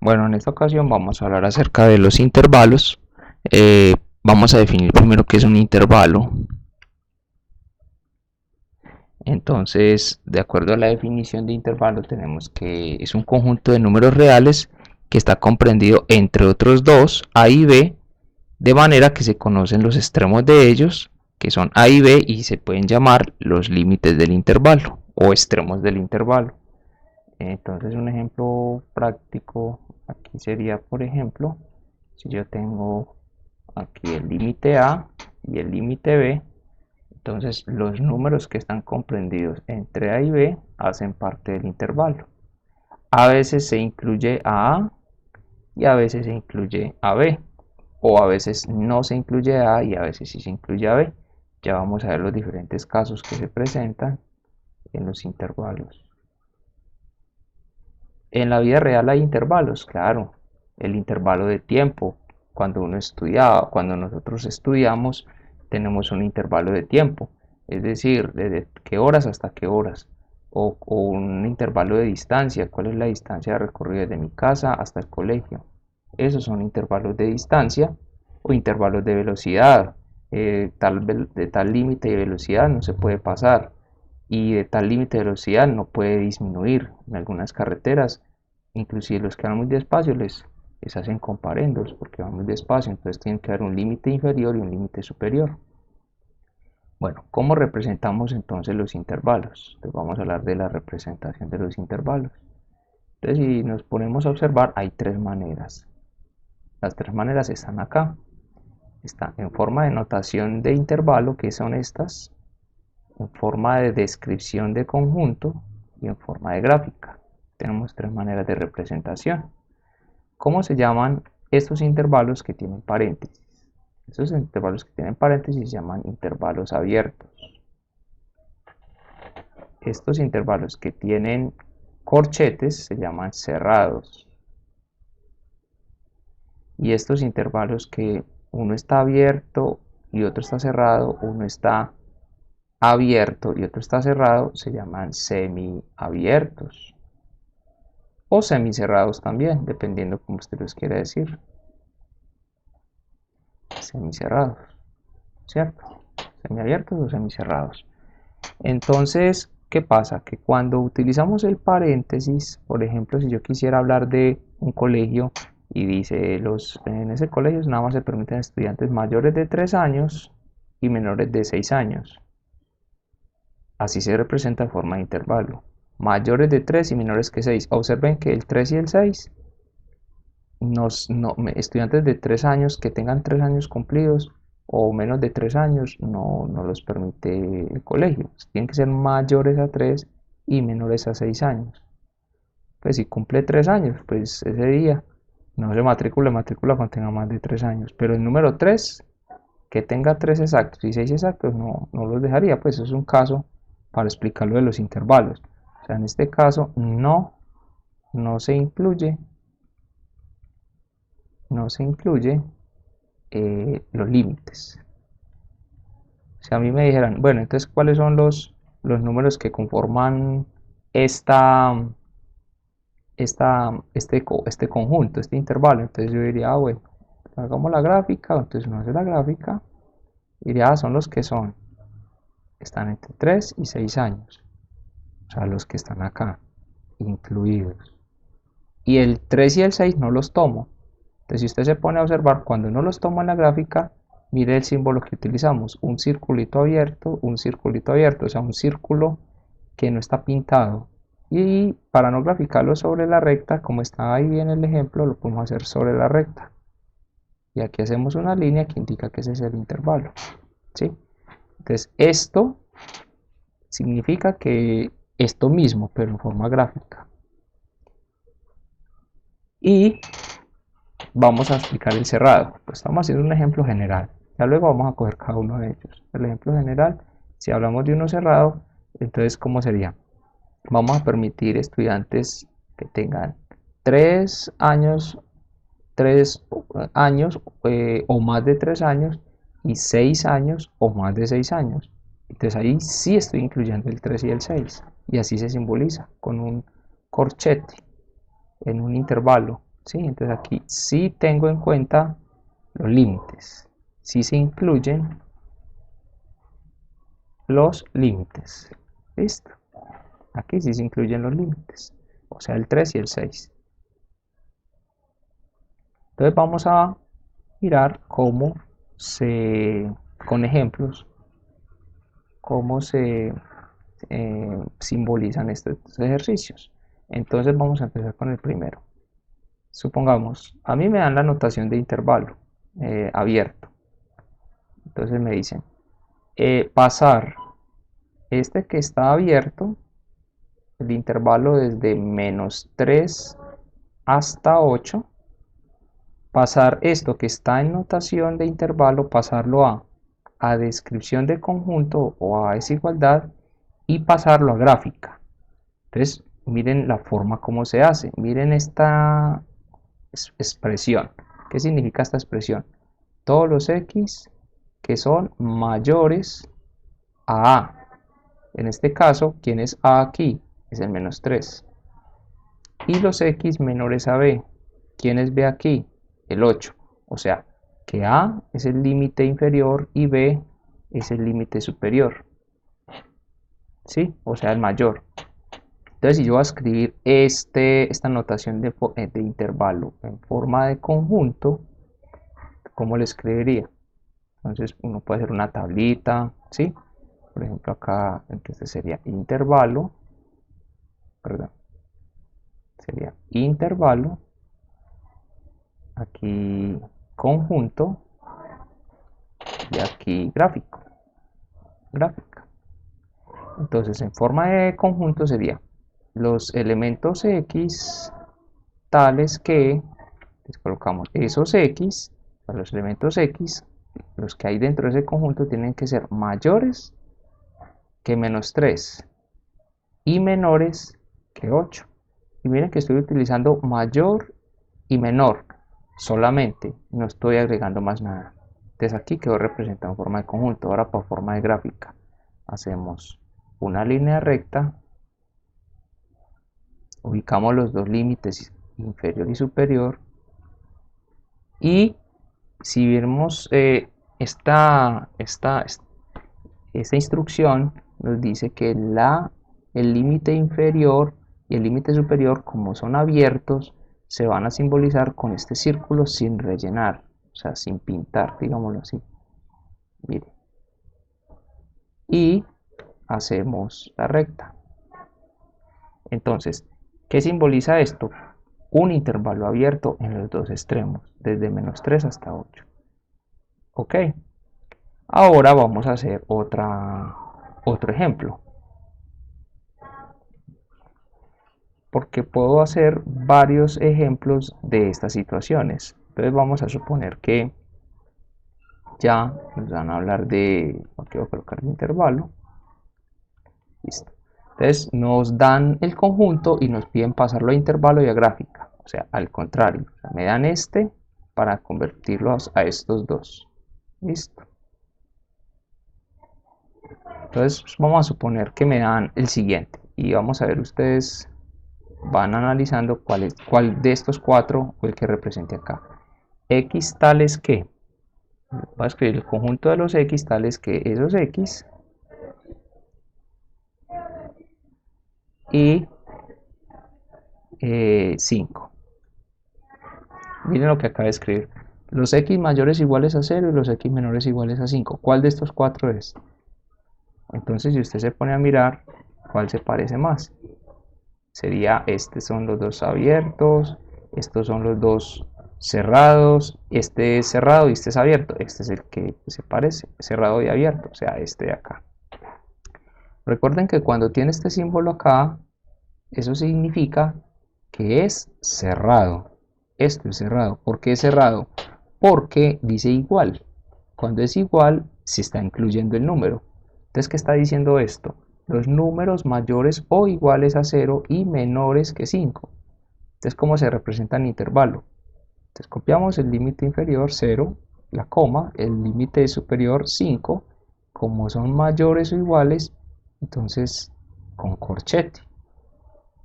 Bueno, en esta ocasión vamos a hablar acerca de los intervalos. Vamos a definir primero qué es un intervalo. Entonces, de acuerdo a la definición de intervalo, tenemos que es un conjunto de números reales que está comprendido entre otros dos, A y B, de manera que se conocen los extremos de ellos, que son A y B, y se pueden llamar los límites del intervalo o extremos del intervalo. Entonces, un ejemplo práctico aquí sería, por ejemplo, si yo tengo aquí el límite A y el límite B, entonces los números que están comprendidos entre A y B hacen parte del intervalo. A veces se incluye a A y a veces se incluye a B, o a veces no se incluye a A y a veces sí se incluye a B. Ya vamos a ver los diferentes casos que se presentan en los intervalos. En la vida real hay intervalos, claro. El intervalo de tiempo, cuando uno estudiaba, cuando nosotros estudiamos, tenemos un intervalo de tiempo, es decir, desde qué horas hasta qué horas, o un intervalo de distancia, cuál es la distancia recorrida desde mi casa hasta el colegio. Esos son intervalos de distancia o intervalos de velocidad. De tal límite de velocidad no se puede pasar y de tal límite de velocidad no puede disminuir. En algunas carreteras, inclusive los que van muy despacio les hacen comparendos porque van muy despacio, entonces tienen que haber un límite inferior y un límite superior. Bueno, ¿cómo representamos entonces los intervalos? Entonces vamos a hablar de la representación de los intervalos. Entonces, si nos ponemos a observar, hay tres maneras. Las tres maneras están acá. Está en forma de notación de intervalo, que son estas, en forma de descripción de conjunto y en forma de gráfica. Tenemos tres maneras de representación. ¿Cómo se llaman estos intervalos que tienen paréntesis? Estos intervalos que tienen paréntesis se llaman intervalos abiertos. Estos intervalos que tienen corchetes se llaman cerrados. Y estos intervalos que uno está abierto y otro está cerrado, uno está abierto y otro está cerrado, se llaman semiabiertos o semicerrados también, dependiendo como usted los quiera decir. Semicerrados, ¿cierto? Semiabiertos o semicerrados. Entonces, ¿qué pasa? Que cuando utilizamos el paréntesis, por ejemplo, si yo quisiera hablar de un colegio y dice, en ese colegio nada más se permiten estudiantes mayores de 3 años y menores de 6 años. Así se representa en forma de intervalo. Mayores de 3 y menores que 6. Observen que el 3 y el 6, estudiantes de 3 años que tengan 3 años cumplidos o menos de 3 años no los permite el colegio. Tienen que ser mayores a 3 y menores a 6 años. Pues si cumple 3 años, pues ese día no se matrícula cuando tenga más de 3 años. Pero el número 3, que tenga 3 exactos y 6 exactos, no los dejaría. Pues eso es un caso para explicar lo de los intervalos. O sea, en este caso no se incluye los límites. Si a mí me dijeran, bueno, entonces, ¿cuáles son los números que conforman este conjunto, este intervalo? Entonces yo diría, bueno, hagamos la gráfica. Entonces uno hace la gráfica y diría, son los que están entre 3 y 6 años. O sea, los que están acá, incluidos. Y el 3 y el 6 no los tomo. Entonces, si usted se pone a observar, cuando no los toma en la gráfica, mire el símbolo que utilizamos, un circulito abierto, o sea, un círculo que no está pintado. Y para no graficarlo sobre la recta, como está ahí en el ejemplo, lo podemos hacer sobre la recta. Y aquí hacemos una línea que indica que ese es el intervalo. ¿Sí? Entonces, esto significa que esto mismo, pero en forma gráfica. Y vamos a explicar el cerrado. Pues estamos haciendo un ejemplo general. Ya luego vamos a coger cada uno de ellos. El ejemplo general, si hablamos de uno cerrado, entonces ¿cómo sería? Vamos a permitir estudiantes que tengan 3 años, 3 años o más de 3 años y 6 años o más de 6 años. Entonces ahí sí estoy incluyendo el 3 y el 6. Y así se simboliza con un corchete en un intervalo, ¿sí? Entonces aquí sí tengo en cuenta los límites, sí se incluyen los límites. ¿Listo? Aquí sí se incluyen los límites, o sea, el 3 y el 6. Entonces vamos a mirar cómo con ejemplos, cómo se simbolizan estos ejercicios. Entonces vamos a empezar con el primero. Supongamos, a mí me dan la notación de intervalo abierto. Entonces me dicen, pasar este que está abierto, el intervalo desde -3 hasta 8, pasar esto que está en notación de intervalo, pasarlo a descripción de conjunto o a desigualdad y pasarlo a gráfica. Entonces, miren la forma como se hace. Miren esta expresión. ¿Qué significa esta expresión? Todos los x que son mayores a A. En este caso, ¿quién es A aquí? Es el -3. Y los x menores a B. ¿Quién es B aquí? El 8. O sea, que A es el límite inferior y B es el límite superior. ¿Sí? O sea, el mayor. Entonces, si yo voy a escribir esta notación de intervalo en forma de conjunto, ¿cómo lo escribiría? Entonces, uno puede hacer una tablita, ¿sí? Por ejemplo, acá, entonces sería intervalo, perdón, sería intervalo, aquí conjunto y aquí gráfico, gráfica. Entonces, en forma de conjunto sería los elementos x tales que, les colocamos esos x, para los elementos x, los que hay dentro de ese conjunto tienen que ser mayores que -3 y menores que 8. Y miren que estoy utilizando mayor y menor solamente, no estoy agregando más nada. Entonces aquí quedó representado en forma de conjunto. Ahora para forma de gráfica hacemos una línea recta, ubicamos los dos límites inferior y superior, y si vemos esta instrucción nos dice que el límite inferior y el límite superior, como son abiertos, se van a simbolizar con este círculo sin rellenar, o sea, sin pintar, digámoslo así. Mire. Y hacemos la recta. Entonces, ¿qué simboliza esto? Un intervalo abierto en los dos extremos, desde -3 hasta 8. Ok. Ahora vamos a hacer otro ejemplo. Porque puedo hacer varios ejemplos de estas situaciones. Entonces vamos a suponer que ya nos van a hablar de, aquí voy a colocar el intervalo. Listo. Entonces nos dan el conjunto y nos piden pasarlo a intervalo y a gráfica. O sea, al contrario, o sea, me dan este para convertirlos a estos dos. Listo. Entonces vamos a suponer que me dan el siguiente y vamos a ver, ustedes van analizando cuál de estos cuatro fue el que represente acá. X tales que, voy a escribir el conjunto de los X tales que esos X y 5. Miren lo que acaba de escribir. Los X mayores iguales a 0 y los X menores iguales a 5. ¿Cuál de estos cuatro es? Entonces, si usted se pone a mirar, ¿cuál se parece más? Sería, estos son los dos abiertos, estos son los dos cerrados, este es cerrado y este es abierto. Este es el que se parece, cerrado y abierto, o sea, este de acá. Recuerden que cuando tiene este símbolo acá, eso significa que es cerrado. Esto es cerrado. ¿Por qué es cerrado? Porque dice igual. Cuando es igual, se está incluyendo el número. Entonces, ¿qué está diciendo esto? Los números mayores o iguales a 0 y menores que 5. Entonces, ¿cómo se representa en intervalo? Entonces, copiamos el límite inferior 0, la coma, el límite superior 5. Como son mayores o iguales, entonces con corchete.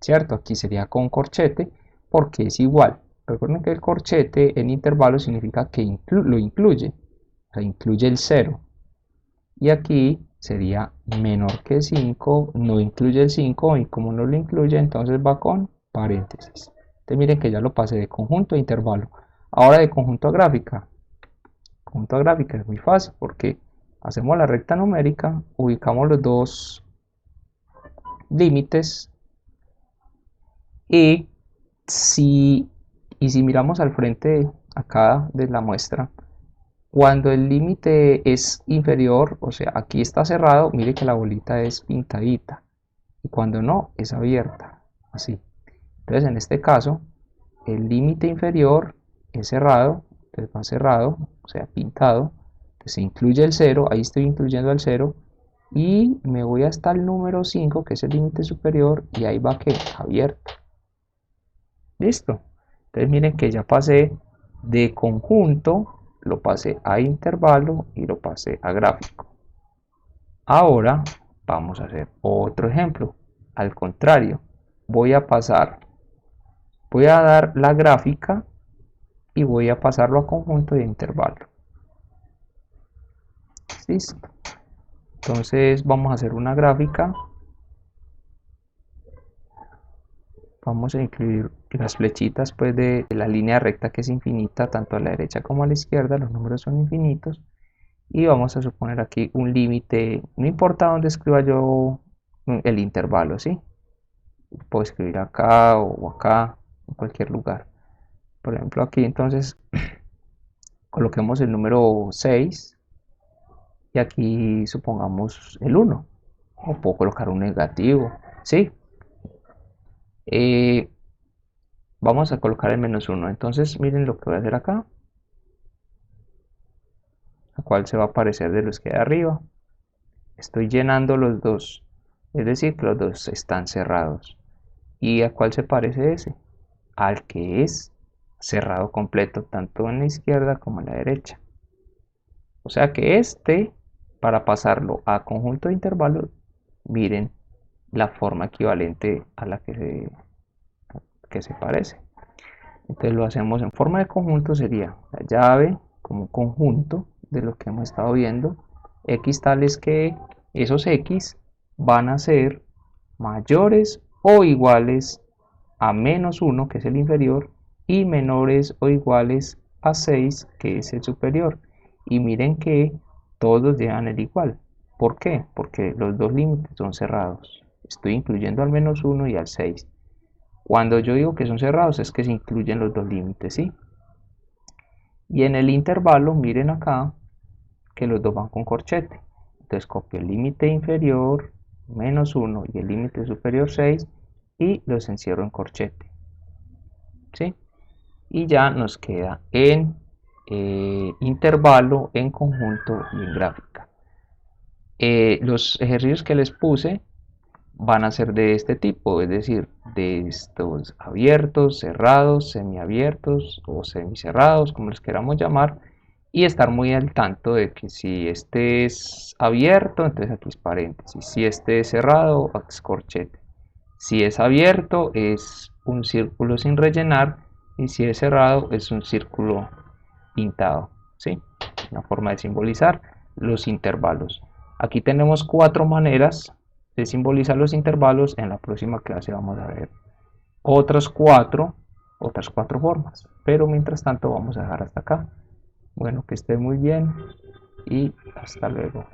¿Cierto? Aquí sería con corchete porque es igual. recuerden que el corchete en intervalo significa que lo incluye, o sea, incluye el 0. Y aquí sería menor que 5, no incluye el 5 y como no lo incluye, entonces va con paréntesis. Entonces miren que ya lo pasé de conjunto a intervalo. Ahora de conjunto a gráfica. Conjunto a gráfica es muy fácil porque hacemos la recta numérica, ubicamos los dos límites y si miramos al frente acá de la muestra, cuando el límite es inferior, o sea, aquí está cerrado, mire que la bolita es pintadita. Y cuando no, es abierta. Así. Entonces, en este caso, el límite inferior es cerrado. Entonces va cerrado, o sea, pintado. Entonces se incluye el 0. Ahí estoy incluyendo el 0. Y me voy hasta el número 5, que es el límite superior. Y ahí va que abierto. Listo. Entonces miren que ya pasé de conjunto, lo pasé a intervalo y lo pasé a gráfico. Ahora vamos a hacer otro ejemplo. Al contrario, voy a dar la gráfica y voy a pasarlo a conjunto y a intervalo. Listo. Entonces vamos a hacer una gráfica. Vamos a incluir las flechitas pues de la línea recta que es infinita, tanto a la derecha como a la izquierda, los números son infinitos. Y vamos a suponer aquí un límite, no importa dónde escriba yo el intervalo, ¿sí? Puedo escribir acá o acá, en cualquier lugar. Por ejemplo aquí entonces coloquemos el número 6 y aquí supongamos el 1. O puedo colocar un negativo, ¿sí? Vamos a colocar el menos 1. Entonces miren lo que voy a hacer acá. A cuál se va a aparecer de los que hay arriba. Estoy llenando los dos, es decir, que los dos están cerrados. ¿Y a cuál se parece ese? Al que es cerrado completo, tanto en la izquierda como en la derecha. O sea que este, para pasarlo a conjunto de intervalos, miren la forma equivalente a la que se parece. Entonces lo hacemos en forma de conjunto, sería la llave como un conjunto de lo que hemos estado viendo. X tales que esos X van a ser mayores o iguales a menos 1, que es el inferior, y menores o iguales a 6, que es el superior. Y miren que todos llevan el igual. ¿Por qué? Porque los dos límites son cerrados. Estoy incluyendo al menos 1 y al 6. Cuando yo digo que son cerrados es que se incluyen los dos límites, ¿sí? Y en el intervalo, miren acá, que los dos van con corchete. Entonces copio el límite inferior, menos 1, y el límite superior 6, y los encierro en corchete. ¿Sí? Y ya nos queda en intervalo, en conjunto y en gráfica. Los ejercicios que les puse van a ser de este tipo, es decir, de estos abiertos, cerrados, semiabiertos o semicerrados, como les queramos llamar, y estar muy al tanto de que si este es abierto, entonces aquí es paréntesis, si este es cerrado, es corchete, si es abierto es un círculo sin rellenar y si es cerrado es un círculo pintado, ¿sí? Una forma de simbolizar los intervalos. Aquí tenemos 4 maneras de simbolizar los intervalos. En la próxima clase vamos a ver otras cuatro formas, pero mientras tanto vamos a dejar hasta acá. Bueno, que esté muy bien y hasta luego.